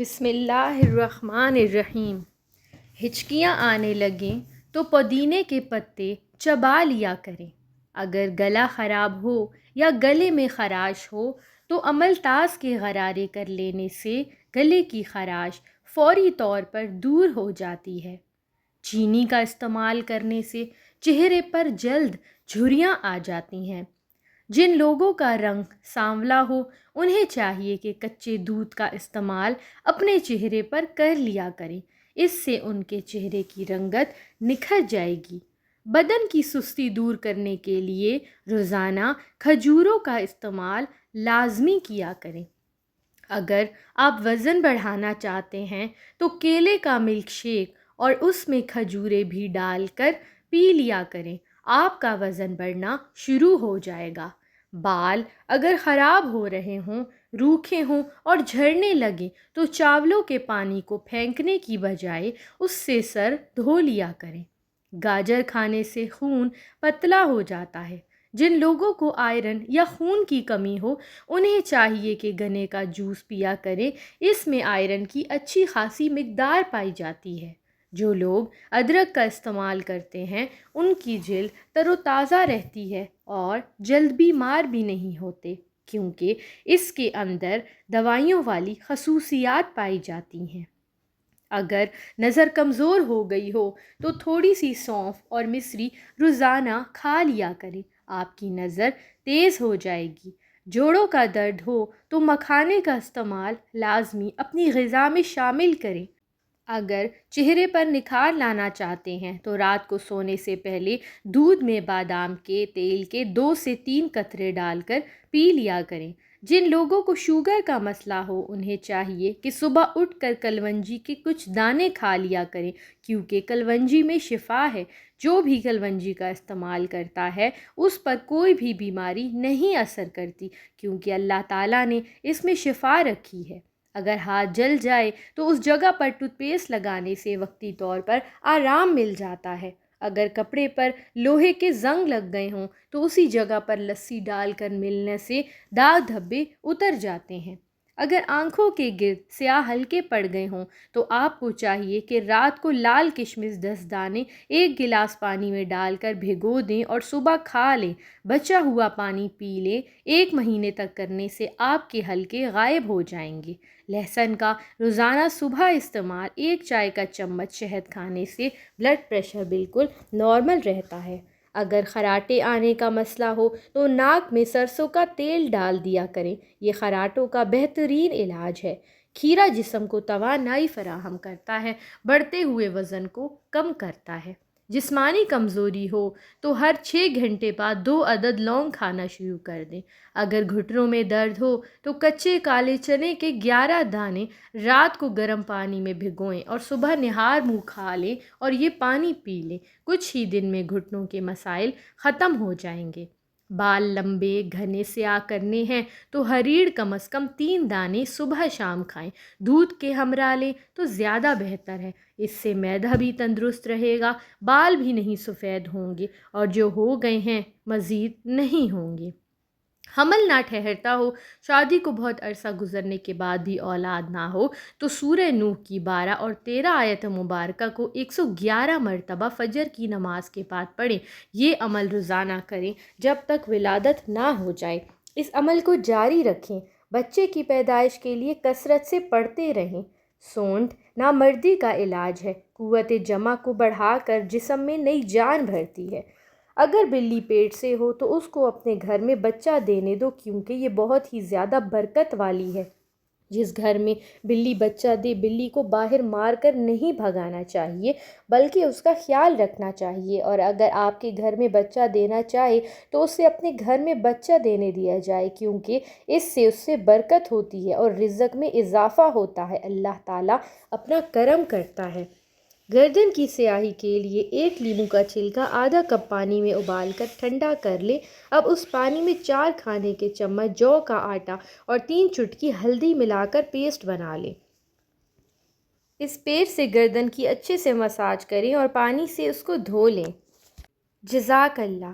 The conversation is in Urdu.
بسم اللہ الرحمن الرحیم۔ ہچکیاں آنے لگیں تو پودینے کے پتے چبا لیا کریں۔ اگر گلا خراب ہو یا گلے میں خراش ہو تو املتاز کے غرارے کر لینے سے گلے کی خراش فوری طور پر دور ہو جاتی ہے۔ چینی کا استعمال کرنے سے چہرے پر جلد جھریاں آ جاتی ہیں۔ جن لوگوں کا رنگ سانولا ہو انہیں چاہیے کہ کچے دودھ کا استعمال اپنے چہرے پر کر لیا کریں، اس سے ان کے چہرے کی رنگت نکھر جائے گی۔ بدن کی سستی دور کرنے کے لیے روزانہ کھجوروں کا استعمال لازمی کیا کریں۔ اگر آپ وزن بڑھانا چاہتے ہیں تو کیلے کا ملک شیک اور اس میں کھجوریں بھی ڈال کر پی لیا کریں، آپ کا وزن بڑھنا شروع ہو جائے گا۔ بال اگر خراب ہو رہے ہوں، روکھے ہوں اور جھڑنے لگیں تو چاولوں کے پانی کو پھینکنے کی بجائے اس سے سر دھو لیا کریں۔ گاجر کھانے سے خون پتلا ہو جاتا ہے۔ جن لوگوں کو آئرن یا خون کی کمی ہو انہیں چاہیے کہ گنے کا جوس پیا کریں، اس میں آئرن کی اچھی خاصی مقدار پائی جاتی ہے۔ جو لوگ ادرک کا استعمال کرتے ہیں ان کی جلد تر و تازہ رہتی ہے اور جلد بیمار بھی نہیں ہوتے، کیونکہ اس کے اندر دوائیوں والی خصوصیات پائی جاتی ہیں۔ اگر نظر کمزور ہو گئی ہو تو تھوڑی سی سونف اور مصری روزانہ کھا لیا کریں، آپ کی نظر تیز ہو جائے گی۔ جوڑوں کا درد ہو تو مکھانے کا استعمال لازمی اپنی غذا میں شامل کریں۔ اگر چہرے پر نکھار لانا چاہتے ہیں تو رات کو سونے سے پہلے دودھ میں بادام کے تیل کے 2 سے 3 قطرے ڈال کر پی لیا کریں۔ جن لوگوں کو شوگر کا مسئلہ ہو انہیں چاہیے کہ صبح اٹھ کر کلونجی کے کچھ دانے کھا لیا کریں، کیونکہ کلونجی میں شفا ہے۔ جو بھی کلونجی کا استعمال کرتا ہے اس پر کوئی بھی بیماری نہیں اثر کرتی، کیونکہ اللہ تعالیٰ نے اس میں شفا رکھی ہے۔ اگر ہاتھ جل جائے تو اس جگہ پر ٹوتھ پیسٹ لگانے سے وقتی طور پر آرام مل جاتا ہے۔ اگر کپڑے پر لوہے کے زنگ لگ گئے ہوں تو اسی جگہ پر لسی ڈال کر ملنے سے داغ دھبے اتر جاتے ہیں۔ اگر آنکھوں کے گرد سیاہ ہلکے پڑ گئے ہوں تو آپ کو چاہیے کہ رات کو لال کشمش 10 دانے 1 گلاس پانی میں ڈال کر بھگو دیں اور صبح کھا لیں۔ بچا ہوا پانی پی لیں، 1 مہینے تک کرنے سے آپ کے حلقے غائب ہو جائیں گے۔ لہسن کا روزانہ صبح استعمال 1 چائے کا چمچ شہد کھانے سے بلڈ پریشر بالکل نارمل رہتا ہے۔ اگر خراٹے آنے کا مسئلہ ہو تو ناک میں سرسوں کا تیل ڈال دیا کریں، یہ خراٹوں کا بہترین علاج ہے۔ کھیرا جسم کو توانائی فراہم کرتا ہے، بڑھتے ہوئے وزن کو کم کرتا ہے۔ جسمانی کمزوری ہو تو ہر 6 گھنٹے بعد 2 عدد لونگ کھانا شروع کر دیں۔ اگر گھٹنوں میں درد ہو تو کچے کالے چنے کے 11 دانے رات کو گرم پانی میں بھگوئیں اور صبح نہار منہ کھا لیں اور یہ پانی پی لیں۔ کچھ ہی دن میں گھٹنوں کے مسائل ختم ہو جائیں گے۔ بال لمبے گھنے سیاہ کرنے ہیں تو ہریڑ کم از کم 3 دانے صبح شام کھائیں۔ دودھ کے ہمراہ لیں تو زیادہ بہتر ہے، اس سے معدہ بھی تندرست رہے گا، بال بھی نہیں سفید ہوں گے اور جو ہو گئے ہیں مزید نہیں ہوں گے۔ حمل نہ ٹھہرتا ہو، شادی کو بہت عرصہ گزرنے کے بعد بھی اولاد نہ ہو تو سورہ نوح کی 12 اور 13 آیت مبارکہ کو 111 مرتبہ فجر کی نماز کے بعد پڑھیں۔ یہ عمل روزانہ کریں جب تک ولادت نہ ہو جائے۔ اس عمل کو جاری رکھیں۔ بچے کی پیدائش کے لیے کثرت سے پڑھتے رہیں۔ سونڈ نامردی کا علاج ہے، قوت جمع کو بڑھا کر جسم میں نئی جان بھرتی ہے۔ اگر بلی پیٹ سے ہو تو اس کو اپنے گھر میں بچہ دینے دو، کیونکہ یہ بہت ہی زیادہ برکت والی ہے۔ جس گھر میں بلی بچہ دے بلی کو باہر مار کر نہیں بھگانا چاہیے بلکہ اس کا خیال رکھنا چاہیے، اور اگر آپ کے گھر میں بچہ دینا چاہے تو اسے اپنے گھر میں بچہ دینے دیا جائے، کیونکہ اس سے برکت ہوتی ہے اور رزق میں اضافہ ہوتا ہے، اللہ تعالیٰ اپنا کرم کرتا ہے۔ گردن کی سیاہی کے لیے 1 لیموں کا چھلکا آدھا کپ پانی میں ابال کر ٹھنڈا کر لیں۔ اب اس پانی میں 4 کھانے کے چمچ جو کا آٹا اور 3 چٹکی ہلدی ملا کر پیسٹ بنا لیں۔ اس پیسٹ سے گردن کی اچھے سے مساج کریں اور پانی سے اس کو دھو لیں۔ جزاک اللہ۔